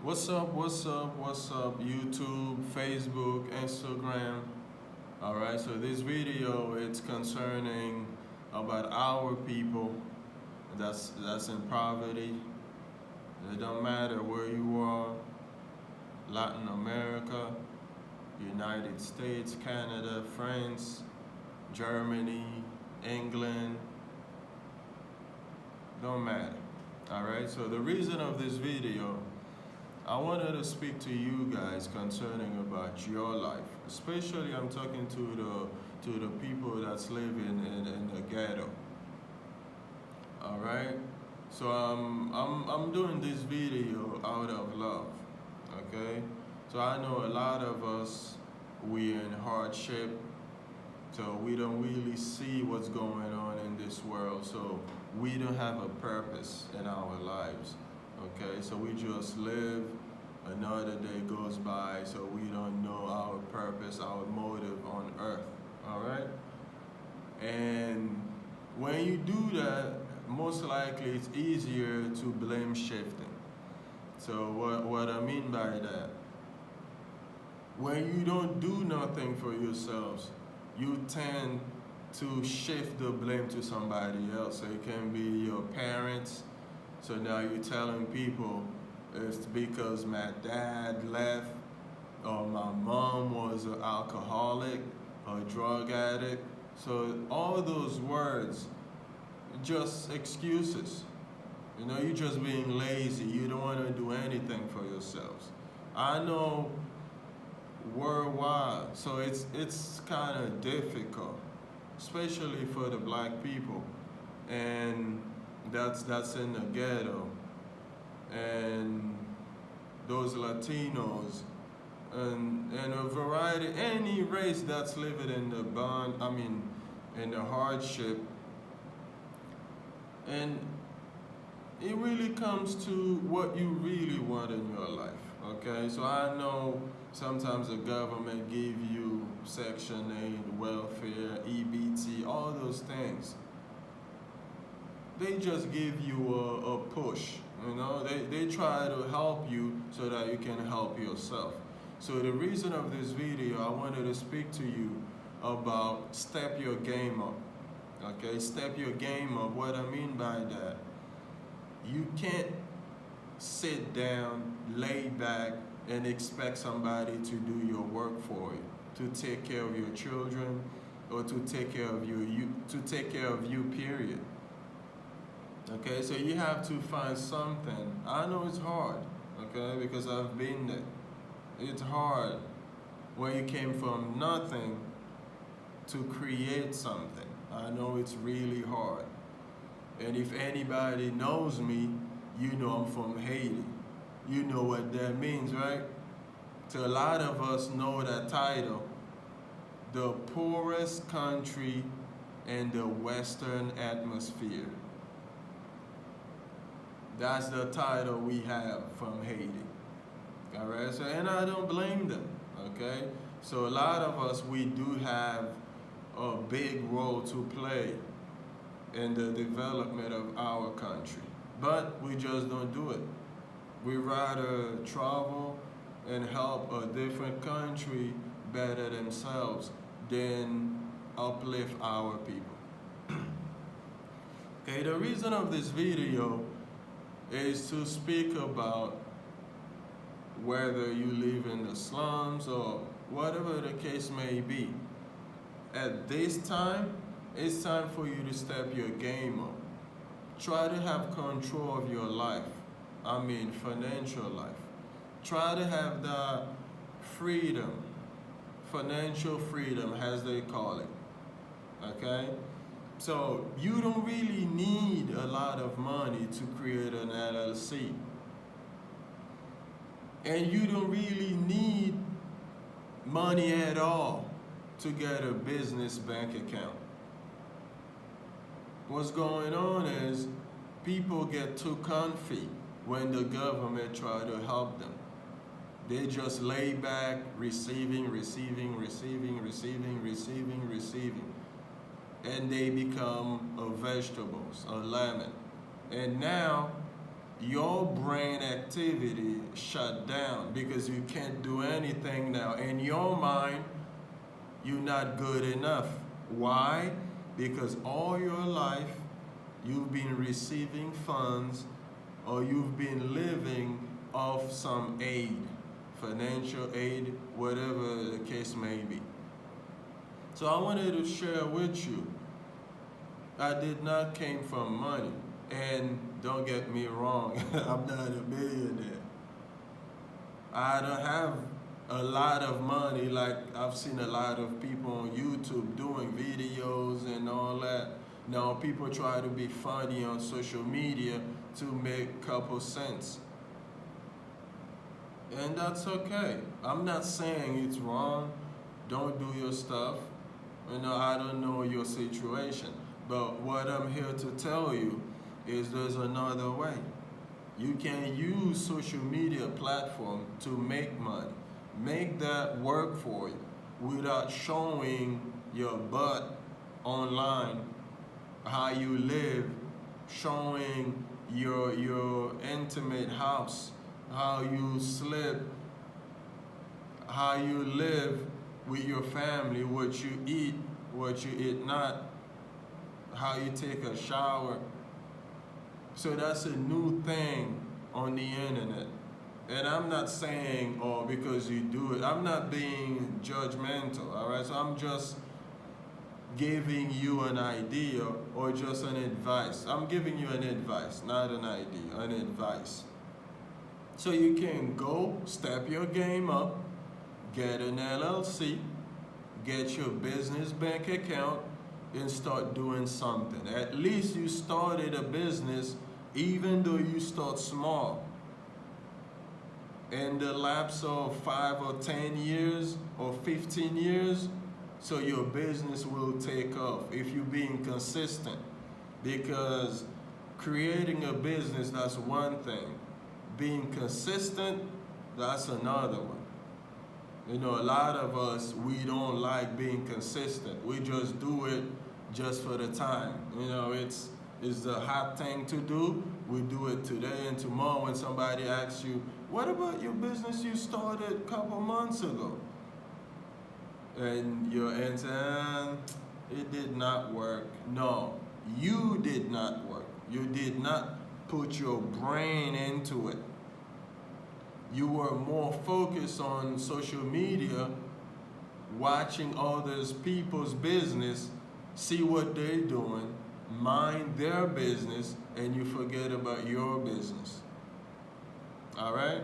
What's up, YouTube, Facebook, Instagram. Alright, so this video it's concerning about our people that's in poverty. It don't matter where you are, Latin America, United States, Canada, France, Germany, England, don't matter. Alright, so the reason of this video, I wanted to speak to you guys concerning about your life. Especially I'm talking to the people that's living in the ghetto. Alright? So I'm doing this video out of love. Okay? So I know a lot of us we in hardship, so we don't really see what's going on in this world. So we don't have a purpose in our lives. Okay, so we just live, another day goes by, so we don't know our purpose, our motive on earth. Alright? And when you do that, most likely it's easier to blame shifting. So what I mean by that, when you don't do nothing for yourselves, you tend to shift the blame to somebody else. So it can be your parents. So now you're telling people it's because my dad left, or my mom was an alcoholic, or a drug addict. So all those words, just excuses. You know, you're just being lazy. You don't want to do anything for yourselves. I know worldwide, so it's kind of difficult, especially for the black people, and that's in the ghetto, and those Latinos, and a variety, any race that's living in the in the hardship, and it really comes to what you really want in your life. Okay, so I know sometimes the government give you Section 8, welfare, EBT, all those things. They just give you a push, you know, they try to help you so that you can help yourself. So the reason of this video, I wanted to speak to you about step your game up. Okay, step your game up. What I mean by that, you can't sit down, lay back, and expect somebody to do your work for you, to take care of your children, or to take care of you, period. Okay, so you have to find something. I know it's hard, okay, because I've been there. It's hard when you came from nothing to create something. I know it's really hard. And if anybody knows me, you know I'm from Haiti. You know what that means, right? So a lot of us know that title, the poorest country in the Western Hemisphere. That's the title we have from Haiti. All right, so, and I don't blame them, okay? So a lot of us, we do have a big role to play in the development of our country, but we just don't do it. We rather travel and help a different country better themselves than uplift our people. Okay, the reason of this video is to speak about whether you live in the slums or whatever the case may be. At this time, it's time for you to step your game up. Try to have control of your life. Financial life. Try to have the freedom, financial freedom as they call it. Okay? So you don't really need a lot of money to create an LLC. And you don't really need money at all to get a business bank account. What's going on is people get too comfy when the government try to help them. They just lay back, receiving. And they become a vegetables, a lemon. And now your brain activity shut down because you can't do anything now. In your mind, you're not good enough. Why? Because all your life you've been receiving funds or you've been living off some aid, financial aid, whatever the case may be. So I wanted to share with you, I did not came from money. And don't get me wrong, I'm not a millionaire. I don't have a lot of money like I've seen a lot of people on YouTube doing videos and all that. Now people try to be funny on social media to make a couple cents. And that's okay. I'm not saying it's wrong. Don't do your stuff. I don't know your situation. But what I'm here to tell you is there's another way. You can use social media platform to make money. Make that work for you without showing your butt online, how you live, showing your intimate house, how you sleep, how you live with your family, what you eat not, how you take a shower. So that's a new thing on the internet. And I'm not saying, oh, because you do it, I'm not being judgmental, all right? So I'm just giving you an idea or just an advice. I'm giving you an advice, not an idea, an advice. So you can go step your game up, get an LLC, get your business bank account, and start doing something. At least you started a business, even though you start small. In the lapse of 5 or 10 years or 15 years, so your business will take off if you're being consistent. Because creating a business, that's one thing. Being consistent, that's another one. A lot of us, we don't like being consistent. We just do it just for the time. It's the hot thing to do. We do it today and tomorrow. When somebody asks you, what about your business you started a couple months ago? And your answer, it did not work. No, you did not work. You did not put your brain into it. You were more focused on social media, watching others people's business, see what they're doing, mind their business, and you forget about your business. All right?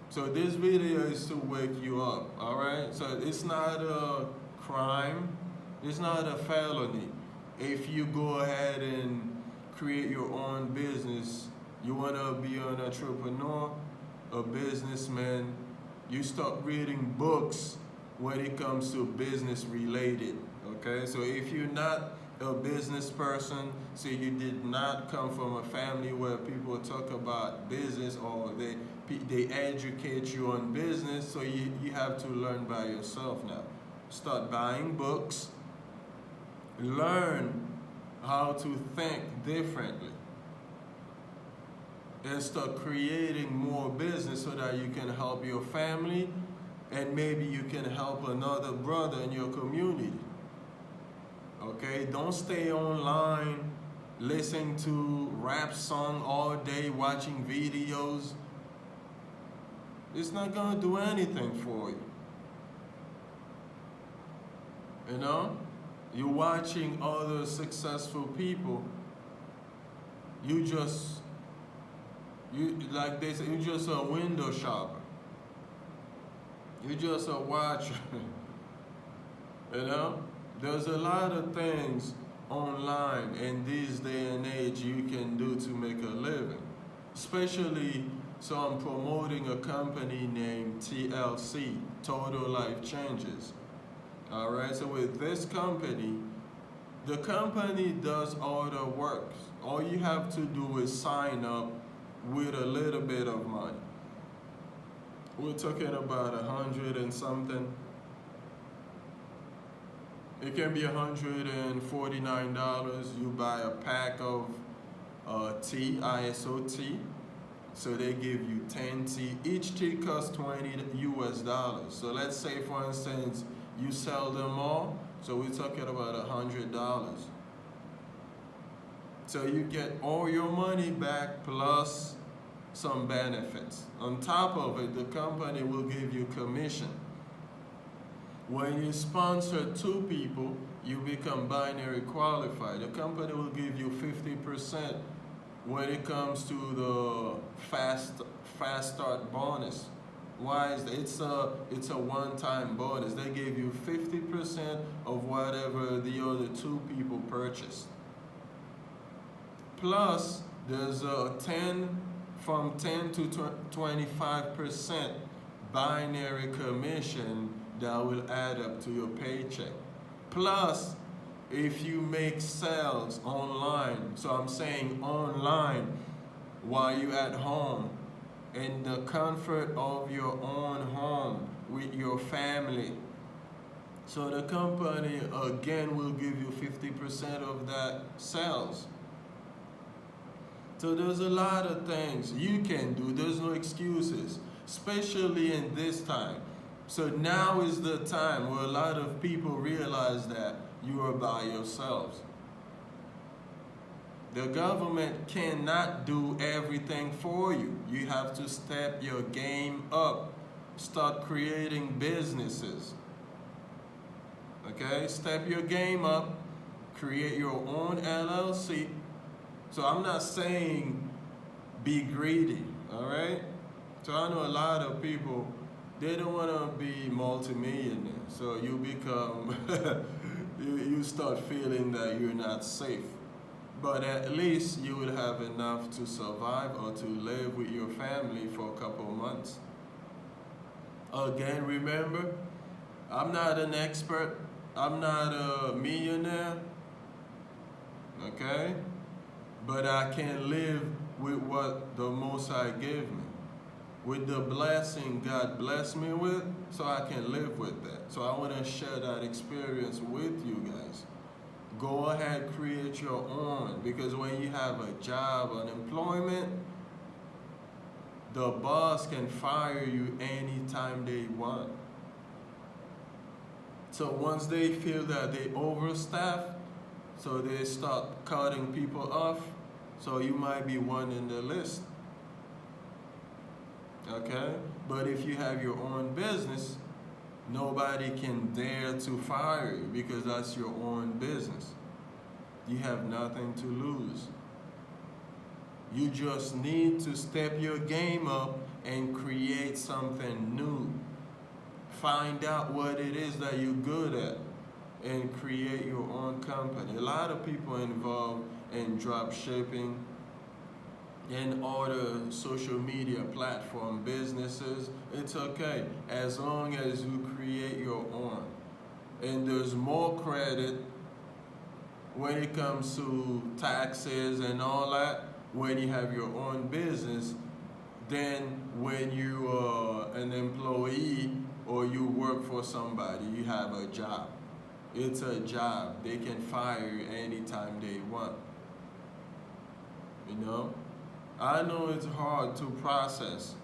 So this video is to wake you up. All right? So it's not a crime. It's not a felony. If you go ahead and create your own business, you want to be an entrepreneur, a businessman, you start reading books when it comes to business related. Okay? So if you're not a business person, so you did not come from a family where people talk about business or they educate you on business, so you have to learn by yourself now. Start buying books, learn how to think differently, and start creating more business so that you can help your family and maybe you can help another brother in your community. Okay, don't stay online listening to rap song all day, watching videos. It's not gonna do anything for you. You're watching other successful people. Like they say, you're just a window shopper. You're just a watcher. There's a lot of things online in this day and age you can do to make a living. Especially, so I'm promoting a company named TLC, Total Life Changes. All right, so with this company, the company does all the work. All you have to do is sign up with a little bit of money. We're talking about $100 and something. It can be $149. You buy a pack of tea, ISO tea. So they give you 10 tea. Each tea costs $20. So let's say, for instance, you sell them all. So we're talking about $100. So you get all your money back plus some benefits. On top of it, the company will give you commission. When you sponsor 2 people, you become binary qualified. The company will give you 50% when it comes to the fast start bonus. Why is that? It's a one-time bonus. They give you 50% of whatever the other 2 people purchased. Plus, there's a 10 to 25% binary commission that will add up to your paycheck. Plus, if you make sales online, so I'm saying online while you're at home, in the comfort of your own home with your family. So the company again will give you 50% of that sales. So there's a lot of things you can do. There's no excuses, especially in this time. So now is the time where a lot of people realize that you are by yourselves. The government cannot do everything for you. You have to step your game up. Start creating businesses. Okay? Step your game up. Create your own LLC. So I'm not saying be greedy, all right? So I know a lot of people, they don't want to be multimillionaires. So you become, you start feeling that you're not safe. But at least you will have enough to survive or to live with your family for a couple months. Again, remember, I'm not an expert. I'm not a millionaire. Okay? But I can live with what the Most High gave me. With the blessing God blessed me with, so I can live with that. So I want to share that experience with you guys. Go ahead, create your own. Because when you have a job, unemployment, the boss can fire you anytime they want. So once they feel that they overstaff, so they start cutting people off. So you might be one in the list. Okay? But if you have your own business, nobody can dare to fire you because that's your own business. You have nothing to lose. You just need to step your game up and create something new. Find out what it is that you're good at and create your own company. A lot of people involved in drop shipping and other social media platform businesses. It's okay as long as you create your own. And there's more credit when it comes to taxes and all that when you have your own business than when you are an employee or you work for somebody, you have a job. It's a job. They can fire you anytime they want. You know? I know it's hard to process,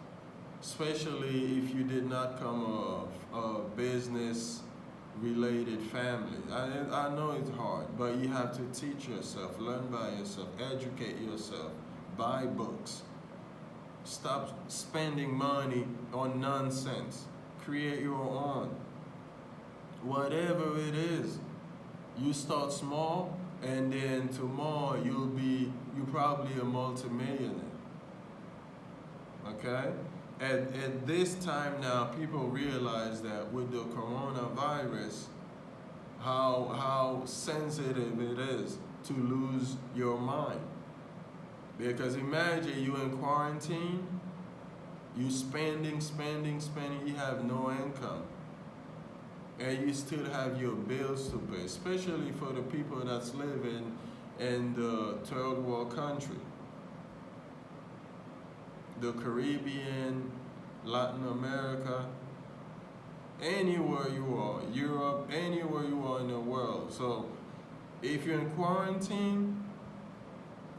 especially if you did not come of a business-related family. I know it's hard, but you have to teach yourself, learn by yourself, educate yourself, buy books. Stop spending money on nonsense. Create your own. Whatever it is, you start small, and then tomorrow you're probably a multimillionaire. Okay? At this time now, people realize that with the coronavirus, how sensitive it is to lose your mind. Because imagine you in quarantine, you spending, you have no income. And you still have your bills to pay, especially for the people that's living in the third world country. The Caribbean, Latin America, anywhere you are, Europe, anywhere you are in the world. So if you're in quarantine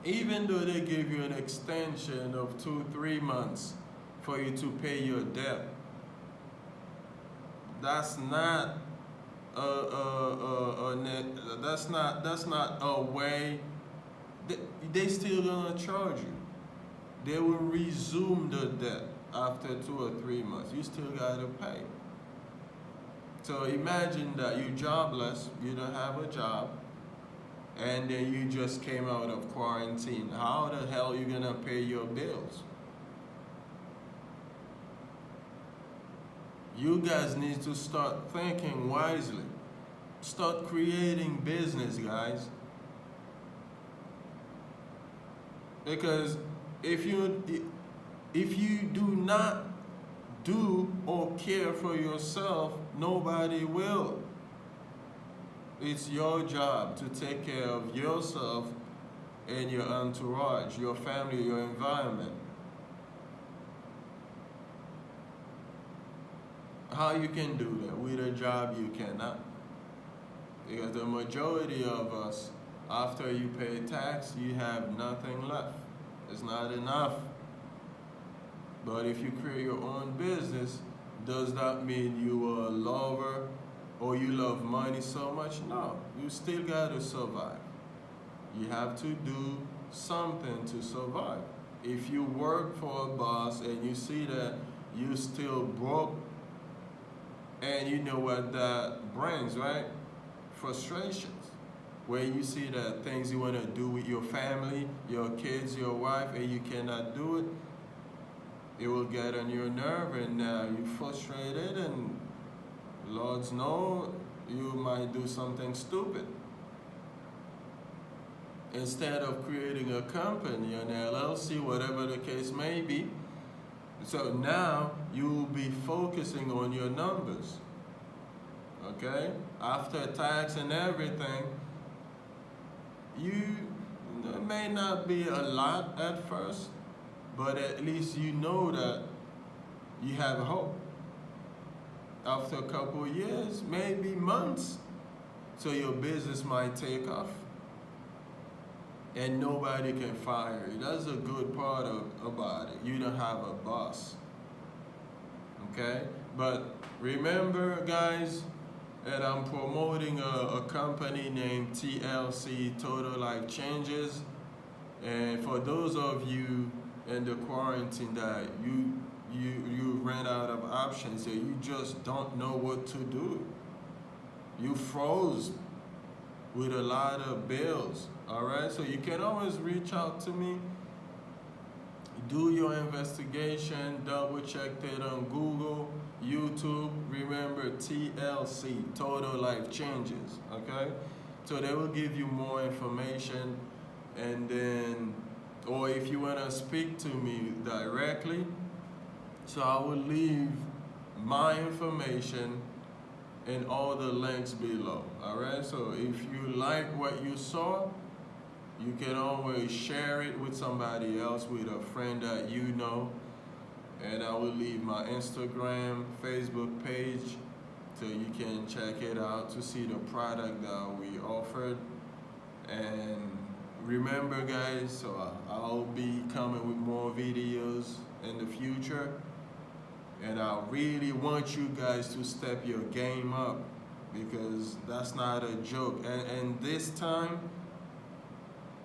Even though they give you an extension of 2, 3 months for you to pay your debt, that's not that's not a way. They still gonna charge you. They will resume the debt after 2 or 3 months. You still gotta pay. So imagine that you're jobless, you don't have a job, and then you just came out of quarantine. How the hell are you gonna pay your bills? You guys need to start thinking wisely. Start creating business, guys. Because if you do not do or care for yourself, nobody will. It's your job to take care of yourself and your entourage, your family, your environment. How you can do that? With a job, you cannot. Because the majority of us, after you pay tax, you have nothing left. It's not enough. But if you create your own business, does that mean you are a lover or you love money so much? No, you still got to survive. You have to do something to survive. If you work for a boss and you see that you still broke, and you know what that brings, right? Frustrations. When you see that things you want to do with your family, your kids, your wife, and you cannot do it, it will get on your nerve, and you're frustrated, and Lord's know you might do something stupid. Instead of creating a company, an LLC, whatever the case may be, so now you will be focusing on your numbers. Okay? After tax and everything, it may not be a lot at first, but at least you know that you have hope. After a couple of years, maybe months, so your business might take off. And nobody can fire you. That's a good part about it. You don't have a boss. Okay? But remember, guys, that I'm promoting a company named TLC, Total Life Changes. And for those of you in the quarantine that you ran out of options, and you just don't know what to do. You froze with a lot of bills. All right, so you can always reach out to me. Do your investigation, double check it on Google, YouTube. Remember TLC, Total Life Changes. Okay, so they will give you more information, and then, or if you want to speak to me directly, so I will leave my information and all the links below. All right, so if you like what you saw, you can always share it with somebody else, with a friend that you know. And I will leave my Instagram, Facebook page, so you can check it out to see the product that we offered. And remember, guys, so I'll be coming with more videos in the future. And I really want you guys to step your game up, because that's not a joke. And this time,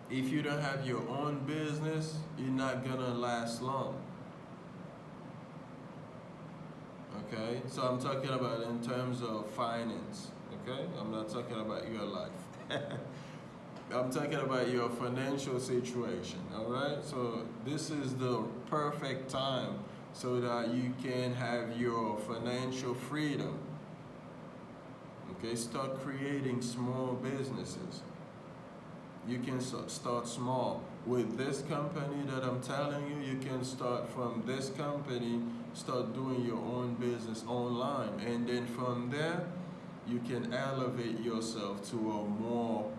if you don't have your own business, you're not gonna last long. Okay? So I'm talking about in terms of finance. Okay? I'm not talking about your life. I'm talking about your financial situation. Alright? So this is the perfect time so that you can have your financial freedom. Okay? Start creating small businesses. You can start small. With this company that I'm telling you, you can start from this company, start doing your own business online. And then from there, you can elevate yourself to a more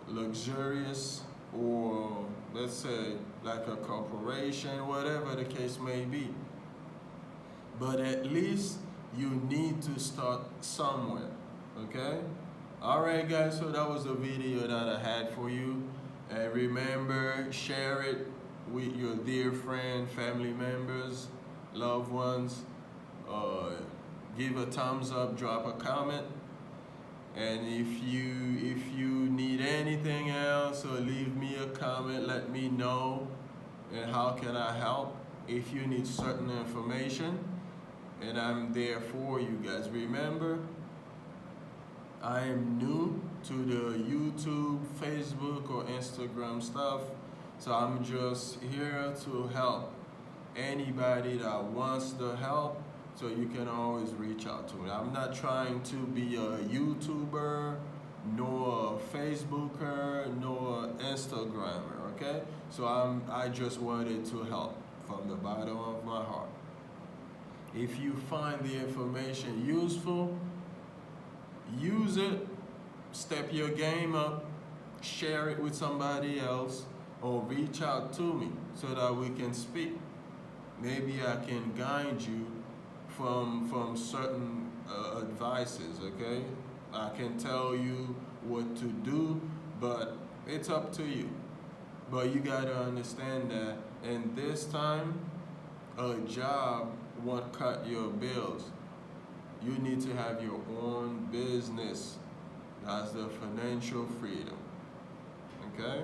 luxurious, or let's say like a corporation, whatever the case may be. But at least you need to start somewhere, okay? Alright guys, so that was the video that I had for you. And remember, share it with your dear friend, family members, loved ones. Uh, Give a thumbs up, drop a comment. And if you need anything else, or leave me a comment, let me know. And how can I help? If you need certain information, and I'm there for you guys. Remember, I am new to the YouTube, Facebook, or Instagram stuff, so I'm just here to help anybody that wants the help. So you can always reach out to me. I'm not trying to be a YouTuber, nor a Facebooker, nor an Instagrammer. Okay? So I just wanted to help from the bottom of my heart. If you find the information useful, use it, step your game up, share it with somebody else, or reach out to me so that we can speak. Maybe I can guide you from certain advices, okay? I can tell you what to do, but it's up to you. But you gotta understand that in this time, a job won't cut your bills. You need to have your own business. That's the financial freedom. Okay?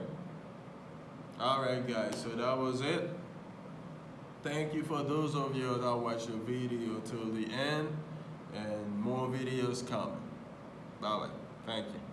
Alright guys, so that was it. Thank you for those of you that watched the video till the end, and more videos coming. Bye bye. Thank you.